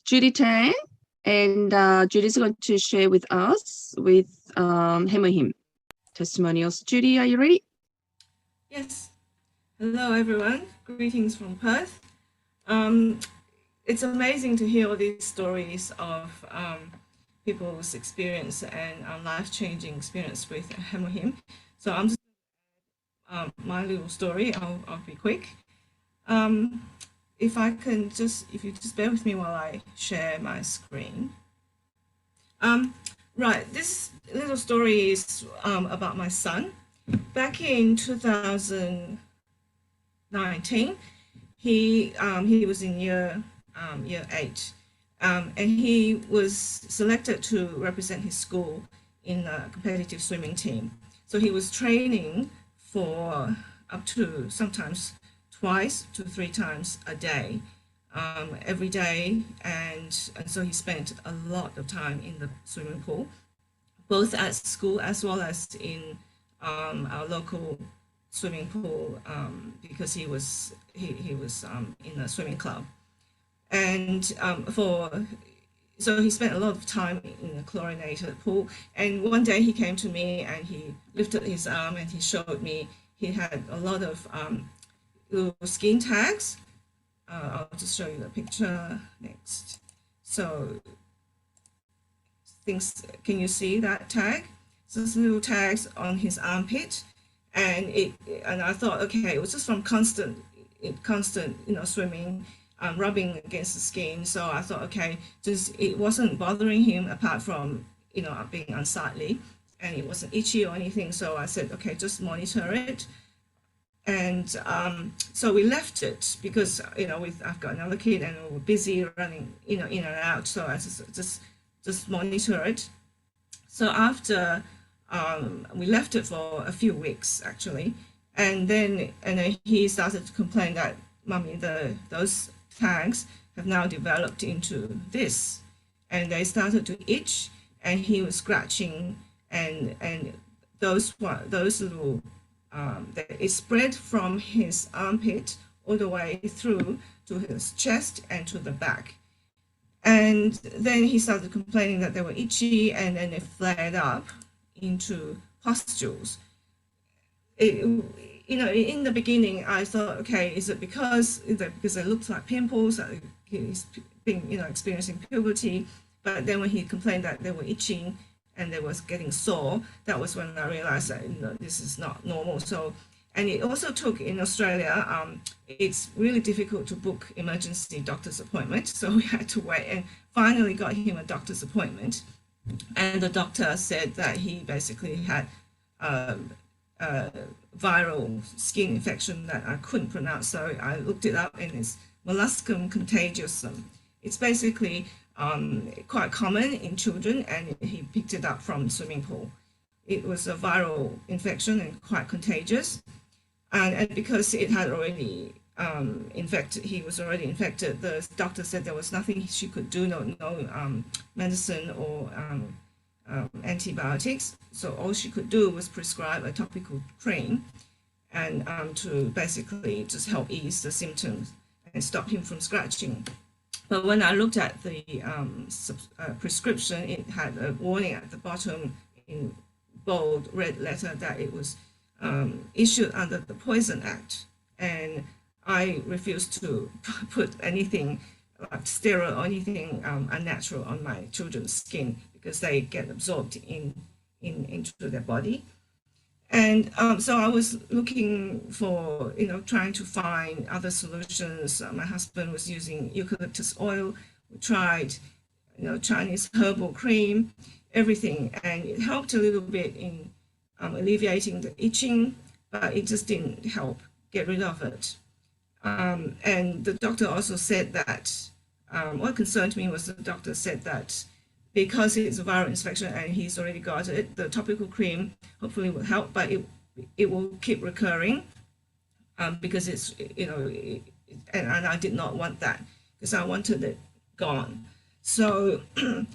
Judy Tang, and Judy is going to share with us with HemoHIM testimonials. Judy, are you ready? Yes. Hello, everyone. Greetings from Perth. It's amazing to hear all these stories of people's experience and life-changing experience with HemoHIM. So I'm just my little story. I'll be quick. If you just bear with me while I share my screen. Right, this little story is about my son. Back in 2019, he was in year 8, and he was selected to represent his school in a competitive swimming team. So he was training for up to sometimes 2 to 3 times a day, every day, and so he spent a lot of time in the swimming pool, both at school as well as in our local swimming pool, because he was in a swimming club, and so he spent a lot of time in a chlorinated pool. And one day he came to me and he lifted his arm and he showed me he had a lot of little skin tags. I'll just show you the picture next. So can you see that tag? So these little tags on his armpit, and I thought, okay, it was just from constant swimming, rubbing against the skin. So I thought, okay, it wasn't bothering him apart from being unsightly, and it wasn't itchy or anything. So I said, okay, just monitor it. And so we left it because I've got another kid and we're busy running in and out. So I just monitor it. So after we left it for a few weeks actually, and then he started to complain that, "Mommy, those tags have now developed into this," and they started to itch, and he was scratching, and those little it spread from his armpit all the way through to his chest and to the back. And then he started complaining that they were itchy, and then it flared up into pustules. In the beginning, I thought, okay, is it because it looks like pimples? He's been, experiencing puberty. But then when he complained that they were itching and they was getting sore, that was when I realized that this is not normal. So, and it also took in Australia, it's really difficult to book emergency doctor's appointment. So we had to wait, and finally got him a doctor's appointment. And the doctor said that he basically had a viral skin infection that I couldn't pronounce. So I looked it up, and it's molluscum contagiosum. It's basically quite common in children, and he picked it up from the swimming pool. It was a viral infection and quite contagious. And because it had already he was already infected, the doctor said there was nothing she could do, no medicine or antibiotics. So all she could do was prescribe a topical cream, and to basically just help ease the symptoms and stop him from scratching. But when I looked at the prescription, it had a warning at the bottom in bold red letter that it was issued under the Poison Act, and I refused to put anything like steroid or anything unnatural on my children's skin, because they get absorbed into their body. And so I was looking for, trying to find other solutions. My husband was using eucalyptus oil. We tried, Chinese herbal cream, everything, and it helped a little bit in alleviating the itching, but it just didn't help get rid of it. And the doctor also said that, what concerned me was the doctor said that because it's a viral infection and he's already got it, the topical cream hopefully will help, but it will keep recurring, because it's, and I did not want that, because I wanted it gone. So,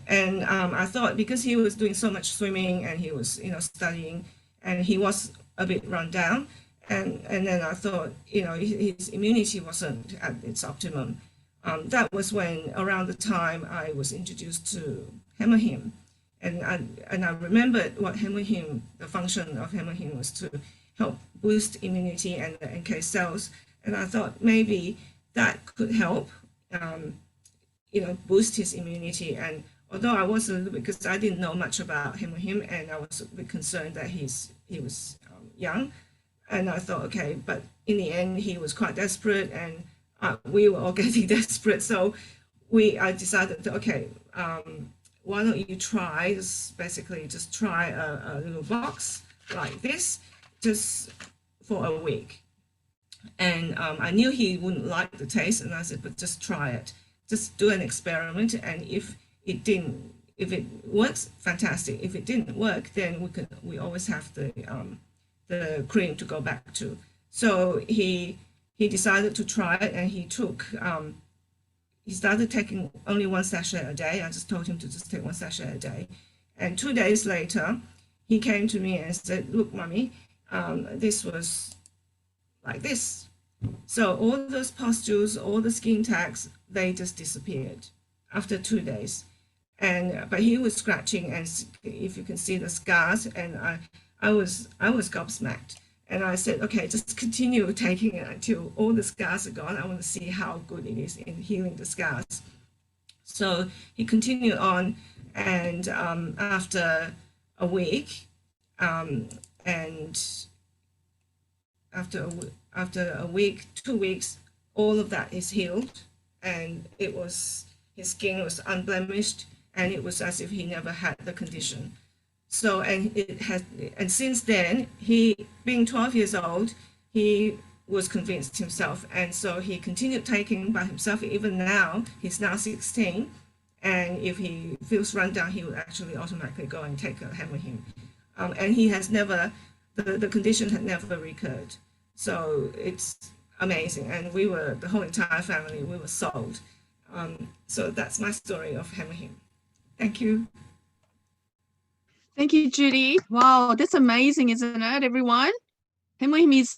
and I thought, because he was doing so much swimming and he was, studying, and he was a bit run down, and then I thought, his immunity wasn't at its optimum. that was when around the time I was introduced to HemoHIM. And I remembered what HemoHIM, the function of HemoHIM was to help boost immunity and the NK cells. And I thought maybe that could help, boost his immunity. And although I was a little bit, because I didn't know much about HemoHIM, and I was a bit concerned that he was young. And I thought, okay, but in the end, he was quite desperate, and we were all getting desperate. So I decided, okay, why don't you try, just try a little box like this, just for a week. And I knew he wouldn't like the taste, and I said, but just try it. Just do an experiment, and if it works, fantastic. If it didn't work, then we always have the cream to go back to. So he decided to try it, and he started taking only 1 sachet a day. I just told him to just take 1 sachet a day. And 2 days later, he came to me and said, look, Mommy, this was like this. So all those pustules, all the skin tags, they just disappeared after 2 days. But he was scratching, and if you can see the scars, and I was gobsmacked. And I said, okay, just continue taking it until all the scars are gone. I want to see how good it is in healing the scars. So he continued on, and after a week, and after a week, 2 weeks, all of that is healed, and his skin was unblemished, and it was as if he never had the condition. So, and since then, he, being 12 years old, he was convinced himself. And so he continued taking by himself. Even now, he's now 16. And if he feels run down, he will actually automatically go and take a HemoHIM. And he has never, the condition had never recurred. So it's amazing. And the whole entire family, we were sold. So that's my story of HemoHIM. Thank you. Thank you, Judy. Wow, that's amazing, isn't it, everyone? HemoHIM is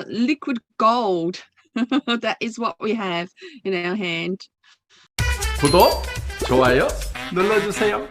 liquid gold. That is what we have in our hand. 구독, 좋아요 눌러주세요.